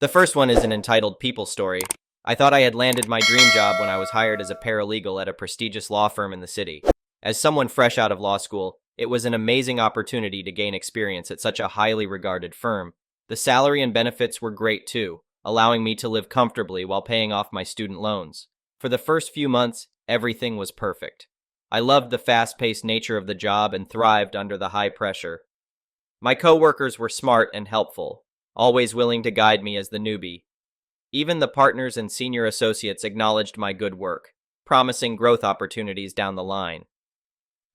The first one is an entitled People story. I thought I had landed my dream job when I was hired as a paralegal at a prestigious law firm in the city. As someone fresh out of law school, it was an amazing opportunity to gain experience at such a highly regarded firm. The salary and benefits were great too, allowing me to live comfortably while paying off my student loans. For the first few months, everything was perfect. I loved the fast-paced nature of the job and thrived under the high pressure. My coworkers were smart and helpful, always willing to guide me as the newbie. Even the partners and senior associates acknowledged my good work, promising growth opportunities down the line.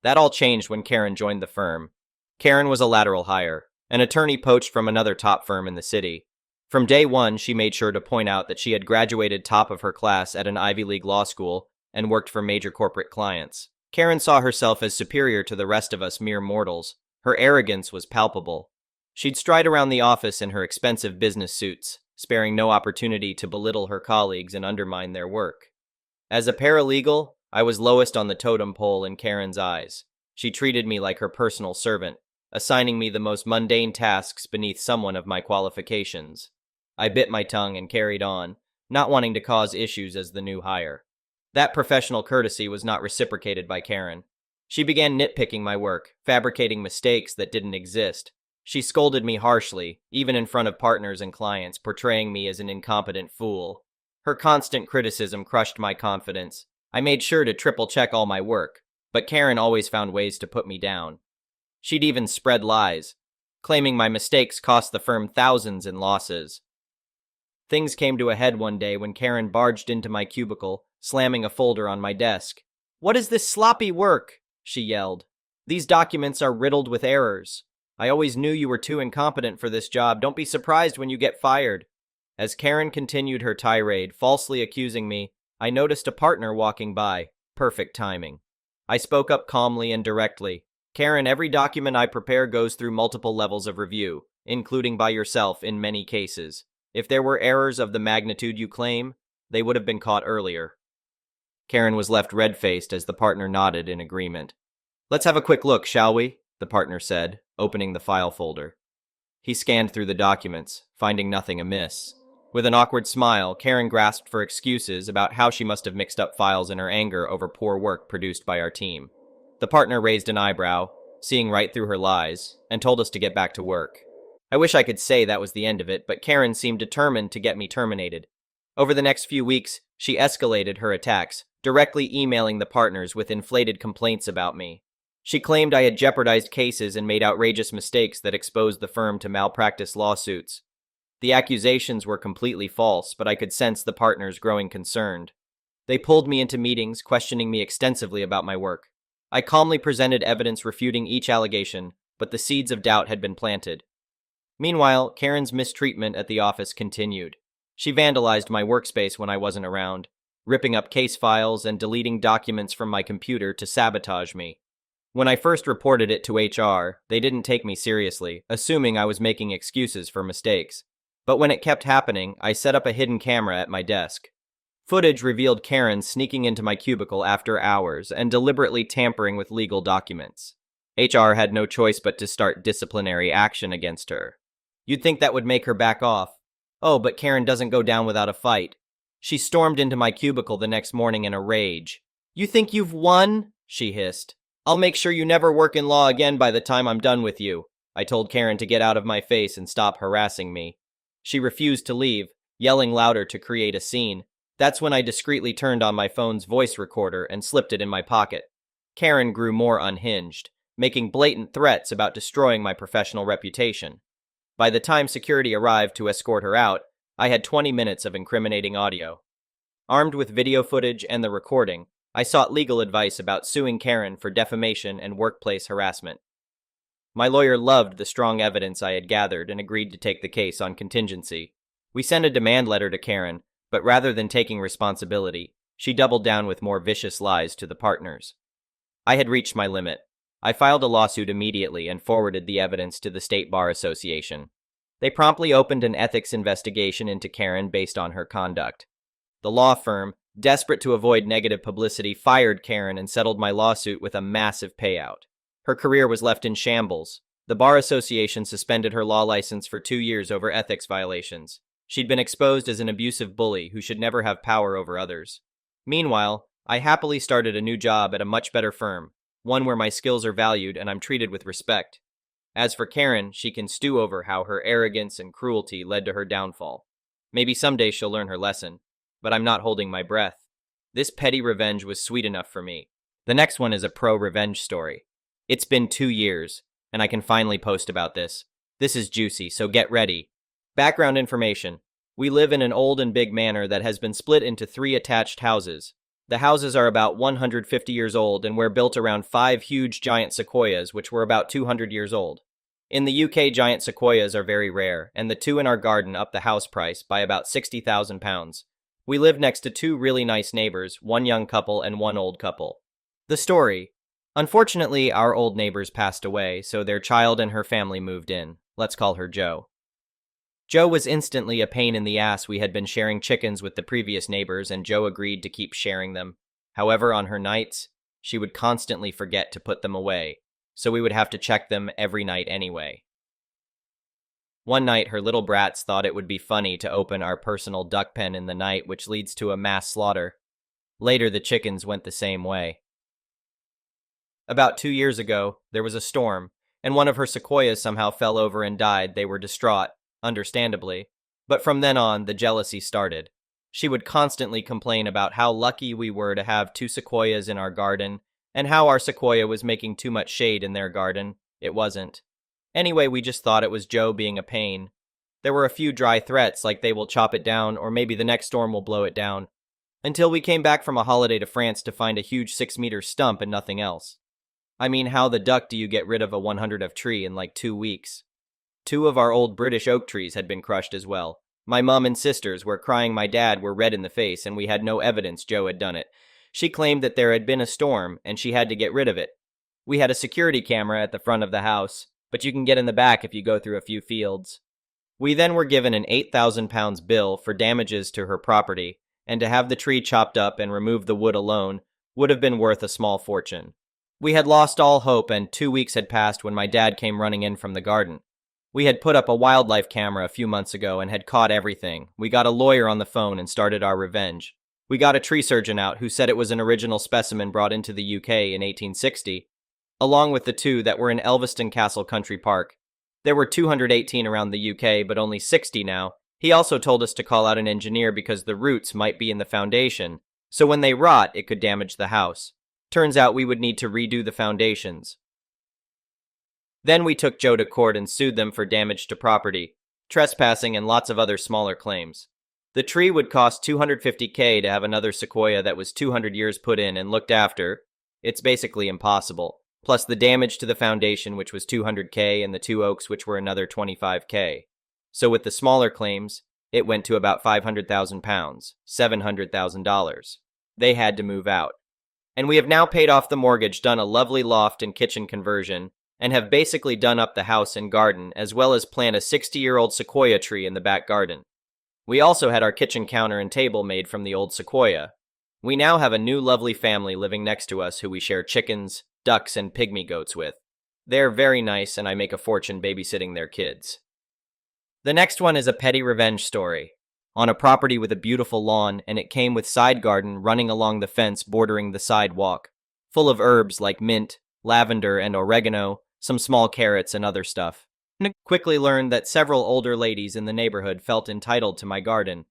That all changed when Karen joined the firm. Karen was a lateral hire, an attorney poached from another top firm in the city. From day one, she made sure to point out that she had graduated top of her class at an Ivy League law school and worked for major corporate clients. Karen saw herself as superior to the rest of us mere mortals. Her arrogance was palpable. She'd stride around the office in her expensive business suits, sparing no opportunity to belittle her colleagues and undermine their work. As a paralegal, I was lowest on the totem pole in Karen's eyes. She treated me like her personal servant, assigning me the most mundane tasks beneath someone of my qualifications. I bit my tongue and carried on, not wanting to cause issues as the new hire. That professional courtesy was not reciprocated by Karen. She began nitpicking my work, fabricating mistakes that didn't exist. She scolded me harshly, even in front of partners and clients, portraying me as an incompetent fool. Her constant criticism crushed my confidence. I made sure to triple-check all my work, but Karen always found ways to put me down. She'd even spread lies, claiming my mistakes cost the firm thousands in losses. Things came to a head one day when Karen barged into my cubicle, slamming a folder on my desk. "What is this sloppy work?" she yelled. "These documents are riddled with errors. I always knew you were too incompetent for this job. Don't be surprised when you get fired." As Karen continued her tirade, falsely accusing me, I noticed a partner walking by. Perfect timing. I spoke up calmly and directly. "Karen, every document I prepare goes through multiple levels of review, including by yourself in many cases. If there were errors of the magnitude you claim, they would have been caught earlier." Karen was left red-faced as the partner nodded in agreement. "Let's have a quick look, shall we?" the partner said, opening the file folder. He scanned through the documents, finding nothing amiss. With an awkward smile, Karen grasped for excuses about how she must have mixed up files in her anger over poor work produced by our team. The partner raised an eyebrow, seeing right through her lies, and told us to get back to work. I wish I could say that was the end of it, but Karen seemed determined to get me terminated. Over the next few weeks, she escalated her attacks, directly emailing the partners with inflated complaints about me. She claimed I had jeopardized cases and made outrageous mistakes that exposed the firm to malpractice lawsuits. The accusations were completely false, but I could sense the partners growing concerned. They pulled me into meetings, questioning me extensively about my work. I calmly presented evidence refuting each allegation, but the seeds of doubt had been planted. Meanwhile, Karen's mistreatment at the office continued. She vandalized my workspace when I wasn't around, ripping up case files and deleting documents from my computer to sabotage me. When I first reported it to HR, they didn't take me seriously, assuming I was making excuses for mistakes. But when it kept happening, I set up a hidden camera at my desk. Footage revealed Karen sneaking into my cubicle after hours and deliberately tampering with legal documents. HR had no choice but to start disciplinary action against her. You'd think that would make her back off. Oh, but Karen doesn't go down without a fight. She stormed into my cubicle the next morning in a rage. "You think you've won?" she hissed. "I'll make sure you never work in law again by the time I'm done with you." I told Karen to get out of my face and stop harassing me. She refused to leave, yelling louder to create a scene. That's when I discreetly turned on my phone's voice recorder and slipped it in my pocket. Karen grew more unhinged, making blatant threats about destroying my professional reputation. By the time security arrived to escort her out, I had 20 minutes of incriminating audio. Armed with video footage and the recording, I sought legal advice about suing Karen for defamation and workplace harassment. My lawyer loved the strong evidence I had gathered and agreed to take the case on contingency. We sent a demand letter to Karen, but rather than taking responsibility, she doubled down with more vicious lies to the partners. I had reached my limit. I filed a lawsuit immediately and forwarded the evidence to the State Bar Association. They promptly opened an ethics investigation into Karen based on her conduct. The law firm, desperate to avoid negative publicity, fired Karen and settled my lawsuit with a massive payout. Her career was left in shambles. The Bar Association suspended her law license for 2 years over ethics violations. She'd been exposed as an abusive bully who should never have power over others. Meanwhile, I happily started a new job at a much better firm, one where my skills are valued and I'm treated with respect. As for Karen, she can stew over how her arrogance and cruelty led to her downfall. Maybe someday she'll learn her lesson, but I'm not holding my breath. This petty revenge was sweet enough for me. The next one is a pro-revenge story. It's been 2 years, and I can finally post about this. This is juicy, so get ready. Background information. We live in an old and big manor that has been split into 3 attached houses. The houses are about 150 years old and were built around 5 huge giant sequoias, which were about 200 years old. In the UK, giant sequoias are very rare, and the 2 in our garden up the house price by about £60,000. We live next to 2 really nice neighbors, 1 young couple and 1 old couple. The story. Unfortunately, our old neighbors passed away, so their child and her family moved in. Let's call her Jo. Jo was instantly a pain in the ass. We had been sharing chickens with the previous neighbors, and Jo agreed to keep sharing them. However, on her nights, she would constantly forget to put them away, so we would have to check them every night anyway. One night, her little brats thought it would be funny to open our personal duck pen in the night, which leads to a mass slaughter. Later, the chickens went the same way. About 2 years ago, there was a storm, and one of her sequoias somehow fell over and died. They were distraught, understandably, but from then on, the jealousy started. She would constantly complain about how lucky we were to have 2 sequoias in our garden, and how our sequoia was making too much shade in their garden. It wasn't. Anyway, we just thought it was Jo being a pain. There were a few dry threats, like they will chop it down, or maybe the next storm will blow it down, until we came back from a holiday to France to find a huge 6-meter stump and nothing else. I mean, how the duck do you get rid of a 100 of tree in like 2 weeks? 2 of our old British oak trees had been crushed as well. My mum and sisters were crying my dad were red in the face, and we had no evidence Jo had done it. She claimed that there had been a storm, and she had to get rid of it. We had a security camera at the front of the house, but you can get in the back if you go through a few fields. We then were given an £8,000 bill for damages to her property, and to have the tree chopped up and remove the wood alone would have been worth a small fortune. We had lost all hope, and 2 weeks had passed when my dad came running in from the garden. We had put up a wildlife camera a few months ago and had caught everything. We got a lawyer on the phone and started our revenge. We got a tree surgeon out who said it was an original specimen brought into the UK in 1860, along with the 2 that were in Elveston Castle Country Park. There were 218 around the UK, but only 60 now. He also told us to call out an engineer because the roots might be in the foundation, so when they rot, it could damage the house. Turns out we would need to redo the foundations. Then we took Jo to court and sued them for damage to property, trespassing, and lots of other smaller claims. The tree would cost $250,000 to have another sequoia that was 200 years put in and looked after. It's basically impossible. Plus the damage to the foundation, which was $200,000, and the 2 oaks, which were another $25,000. So with the smaller claims, it went to about £500,000, $700,000. They had to move out. And we have now paid off the mortgage, done a lovely loft and kitchen conversion, and have basically done up the house and garden, as well as plant a 60-year-old sequoia tree in the back garden. We also had our kitchen counter and table made from the old sequoia. We now have a new lovely family living next to us who we share chickens, ducks, and pygmy goats with. They're very nice, and I make a fortune babysitting their kids. The next one is a petty revenge story. On a property with a beautiful lawn, and it came with side garden running along the fence bordering the sidewalk, full of herbs like mint, lavender, and oregano, some small carrots and other stuff. I quickly learned that several older ladies in the neighborhood felt entitled to my garden.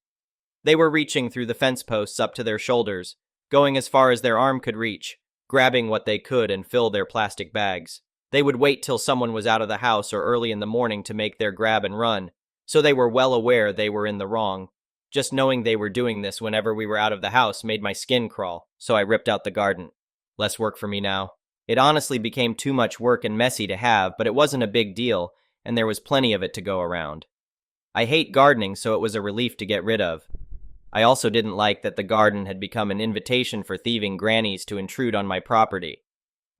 They were reaching through the fence posts up to their shoulders, going as far as their arm could reach, grabbing what they could and fill their plastic bags. They would wait till someone was out of the house or early in the morning to make their grab and run, so they were well aware they were in the wrong. Just knowing they were doing this whenever we were out of the house made my skin crawl, so I ripped out the garden. Less work for me now. It honestly became too much work and messy to have, but it wasn't a big deal, and there was plenty of it to go around. I hate gardening, so it was a relief to get rid of. I also didn't like that the garden had become an invitation for thieving grannies to intrude on my property.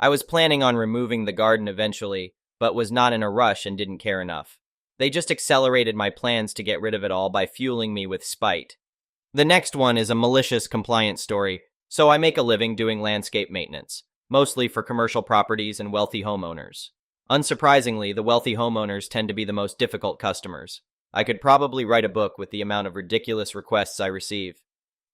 I was planning on removing the garden eventually, but was not in a rush and didn't care enough. They just accelerated my plans to get rid of it all by fueling me with spite. The next one is a malicious compliance story, so I make a living doing landscape maintenance, mostly for commercial properties and wealthy homeowners. Unsurprisingly, the wealthy homeowners tend to be the most difficult customers. I could probably write a book with the amount of ridiculous requests I receive.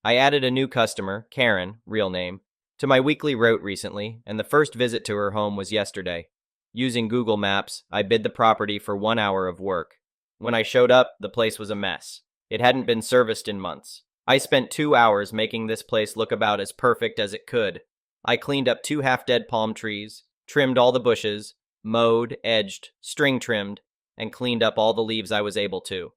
I added a new customer, Karen, real name, to my weekly route recently, and the first visit to her home was yesterday. Using Google Maps, I bid the property for 1 hour of work. When I showed up, the place was a mess. It hadn't been serviced in months. I spent 2 hours making this place look about as perfect as it could. I cleaned up 2 half-dead palm trees, trimmed all the bushes, mowed, edged, string trimmed, and cleaned up all the leaves I was able to.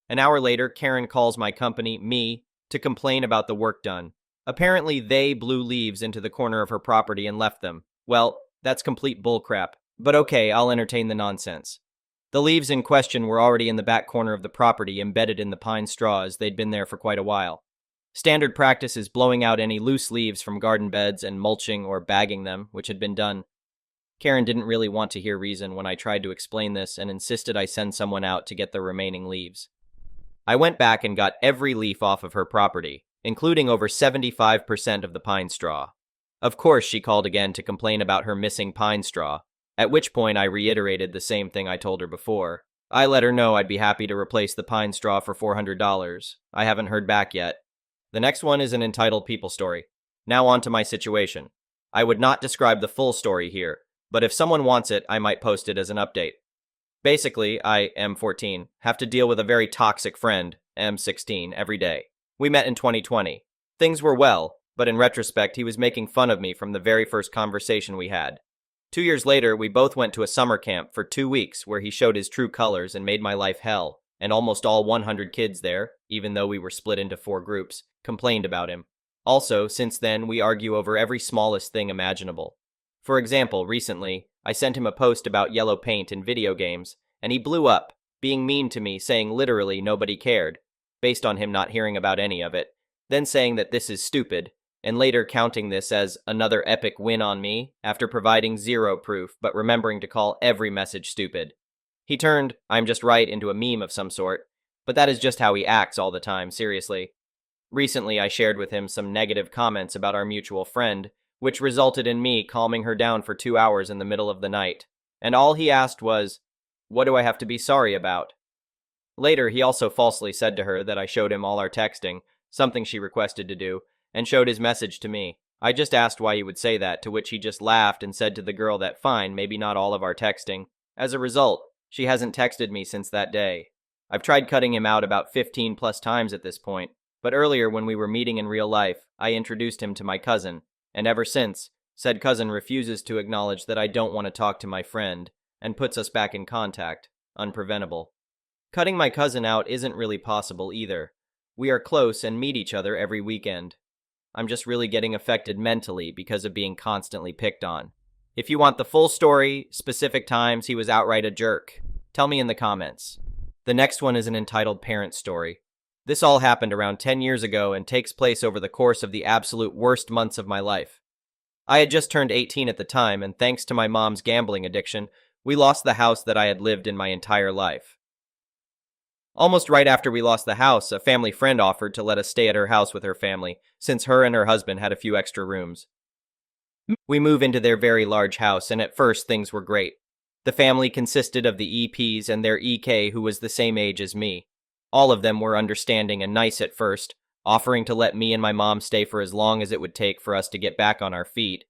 An hour later, Karen calls my company, me, to complain about the work done. Apparently, they blew leaves into the corner of her property and left them. Well, that's complete bullcrap. But okay, I'll entertain the nonsense. The leaves in question were already in the back corner of the property, embedded in the pine straw, as they'd been there for quite a while. Standard practice is blowing out any loose leaves from garden beds and mulching or bagging them, which had been done. Karen didn't really want to hear reason when I tried to explain this and insisted I send someone out to get the remaining leaves. I went back and got every leaf off of her property, including over 75% of the pine straw. Of course, she called again to complain about her missing pine straw, at which point I reiterated the same thing I told her before. I let her know I'd be happy to replace the pine straw for $400. I haven't heard back yet. The next one is an entitled people story. Now on to my situation. I would not describe the full story here, but if someone wants it, I might post it as an update. Basically, I, M14, have to deal with a very toxic friend, M16, every day. We met in 2020. Things were well, but in retrospect, he was making fun of me from the very first conversation we had. 2 years later, we both went to a summer camp for 2 weeks where he showed his true colors and made my life hell, and almost all 100 kids there, even though we were split into 4 groups, complained about him. Also, since then, we argue over every smallest thing imaginable. For example, recently, I sent him a post about yellow paint in video games, and he blew up, being mean to me, saying literally nobody cared, based on him not hearing about any of it, then saying that this is stupid, and later counting this as another epic win on me after providing zero proof but remembering to call every message stupid. He turned "I'm just right" into a meme of some sort, but that is just how he acts all the time, seriously. Recently, I shared with him some negative comments about our mutual friend, which resulted in me calming her down for 2 hours in the middle of the night, and all he asked was, "What do I have to be sorry about?" Later, he also falsely said to her that I showed him all our texting, something she requested to do, and showed his message to me. I just asked why he would say that, to which he just laughed and said to the girl that fine, maybe not all of our texting. As a result, she hasn't texted me since that day. I've tried cutting him out about 15 plus times at this point, but earlier when we were meeting in real life, I introduced him to my cousin, and ever since, said cousin refuses to acknowledge that I don't want to talk to my friend, and puts us back in contact. Unpreventable. Cutting my cousin out isn't really possible either. We are close and meet each other every weekend. I'm just really getting affected mentally because of being constantly picked on. If you want the full story, specific times he was outright a jerk, tell me in the comments. The next one is an entitled parent story. This all happened around 10 years ago and takes place over the course of the absolute worst months of my life. I had just turned 18 at the time, and thanks to my mom's gambling addiction, we lost the house that I had lived in my entire life. Almost right after we lost the house, a family friend offered to let us stay at her house with her family, since her and her husband had a few extra rooms. We move into their very large house, and at first things were great. The family consisted of the EPs and their EK, who was the same age as me. All of them were understanding and nice at first, offering to let me and my mom stay for as long as it would take for us to get back on our feet.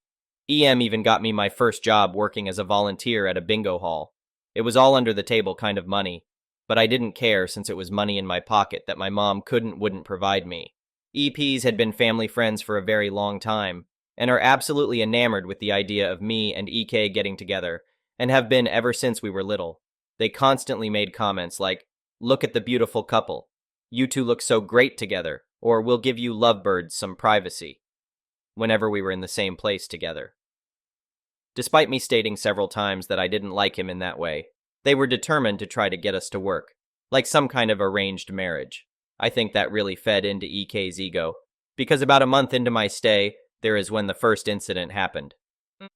EM even got me my first job working as a volunteer at a bingo hall. It was all under the table kind of money, but I didn't care since it was money in my pocket that my mom wouldn't provide me. EPs had been family friends for a very long time, and are absolutely enamored with the idea of me and EK getting together, and have been ever since we were little. They constantly made comments like, "Look at the beautiful couple. You two look so great together," or "We'll give you lovebirds some privacy," whenever we were in the same place together. Despite me stating several times that I didn't like him in that way, they were determined to try to get us to work, like some kind of arranged marriage. I think that really fed into EK's ego, because about a month into my stay, there is when the first incident happened.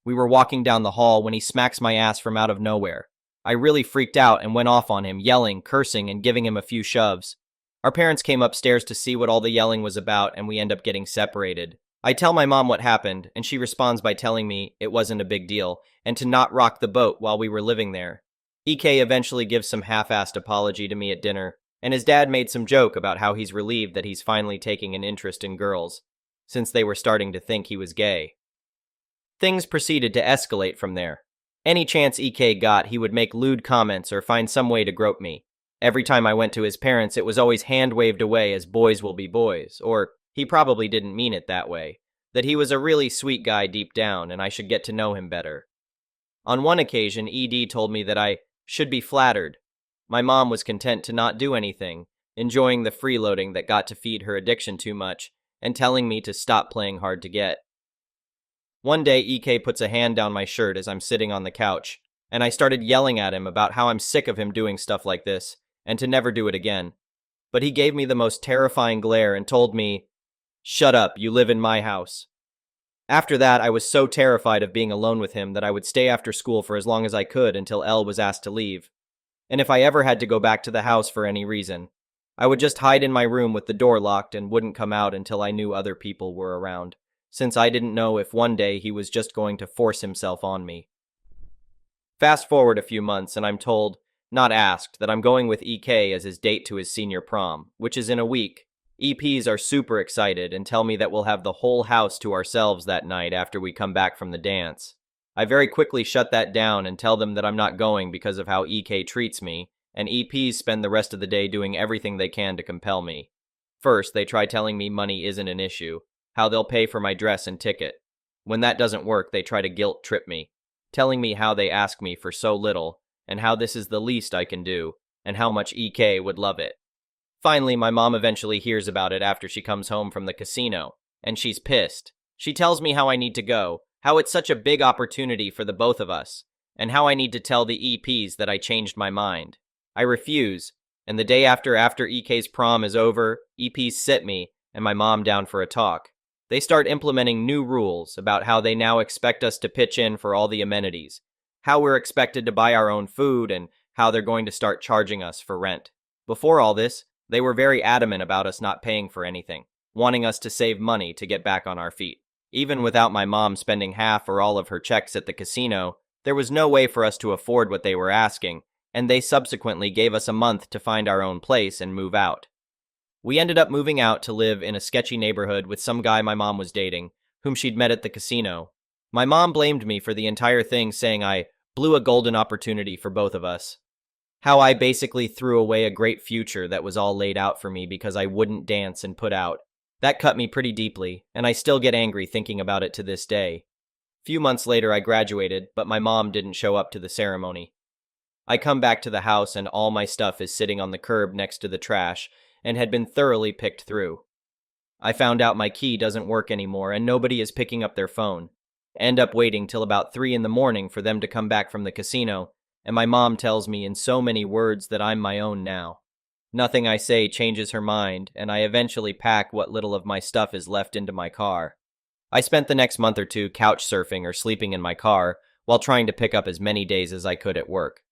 We were walking down the hall when he smacks my ass from out of nowhere. I really freaked out and went off on him, yelling, cursing, and giving him a few shoves. Our parents came upstairs to see what all the yelling was about, and we end up getting separated. I tell my mom what happened, and she responds by telling me it wasn't a big deal, and to not rock the boat while we were living there. EK eventually gives some half-assed apology to me at dinner, and his dad made some joke about how he's relieved that he's finally taking an interest in girls, since they were starting to think he was gay. Things proceeded to escalate from there. Any chance EK got, he would make lewd comments or find some way to grope me. Every time I went to his parents, it was always hand-waved away as boys will be boys, or he probably didn't mean it that way, that he was a really sweet guy deep down and I should get to know him better. On one occasion, ED told me that I should be flattered. My mom was content to not do anything, enjoying the freeloading that got to feed her addiction too much, and telling me to stop playing hard to get. One day, EK puts a hand down my shirt as I'm sitting on the couch, and I started yelling at him about how I'm sick of him doing stuff like this, and to never do it again. But he gave me the most terrifying glare and told me, "Shut up, you live in my house." After that, I was so terrified of being alone with him that I would stay after school for as long as I could until Elle was asked to leave. And if I ever had to go back to the house for any reason, I would just hide in my room with the door locked and wouldn't come out until I knew other people were around, since I didn't know if one day he was just going to force himself on me. Fast forward a few months and I'm told, not asked, that I'm going with EK as his date to his senior prom, which is in a week. EPs are super excited and tell me that we'll have the whole house to ourselves that night after we come back from the dance. I very quickly shut that down and tell them that I'm not going because of how EK treats me, and EPs spend the rest of the day doing everything they can to compel me. First, they try telling me money isn't an issue, how they'll pay for my dress and ticket. When that doesn't work, they try to guilt trip me, telling me how they ask me for so little, and how this is the least I can do, and how much EK would love it. Finally, my mom eventually hears about it after she comes home from the casino, and she's pissed. She tells me how I need to go, how it's such a big opportunity for the both of us, and how I need to tell the EPs that I changed my mind. I refuse, and the day after EK's prom is over, EPs sit me and my mom down for a talk. They start implementing new rules about how they now expect us to pitch in for all the amenities, how we're expected to buy our own food, and how they're going to start charging us for rent. Before all this, they were very adamant about us not paying for anything, wanting us to save money to get back on our feet. Even without my mom spending half or all of her checks at the casino, there was no way for us to afford what they were asking, and they subsequently gave us a month to find our own place and move out. We ended up moving out to live in a sketchy neighborhood with some guy my mom was dating, whom she'd met at the casino. My mom blamed me for the entire thing, saying I blew a golden opportunity for both of us. How I basically threw away a great future that was all laid out for me because I wouldn't dance and put out. That cut me pretty deeply, and I still get angry thinking about it to this day. Few months later I graduated, but my mom didn't show up to the ceremony. I come back to the house and all my stuff is sitting on the curb next to the trash and had been thoroughly picked through. I found out my key doesn't work anymore and nobody is picking up their phone. End up waiting till about 3 in the morning for them to come back from the casino, and my mom tells me in so many words that I'm my own now. Nothing I say changes her mind, and I eventually pack what little of my stuff is left into my car. I spent the next month or two couch surfing or sleeping in my car while trying to pick up as many days as I could at work.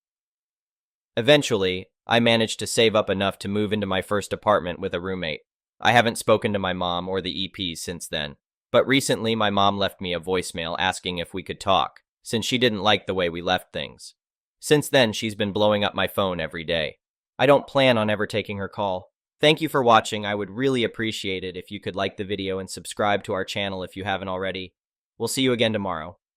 Eventually, I managed to save up enough to move into my first apartment with a roommate. I haven't spoken to my mom or the EPs since then, but recently my mom left me a voicemail asking if we could talk, since she didn't like the way we left things. Since then, she's been blowing up my phone every day. I don't plan on ever taking her call. Thank you for watching. I would really appreciate it if you could like the video and subscribe to our channel if you haven't already. We'll see you again tomorrow.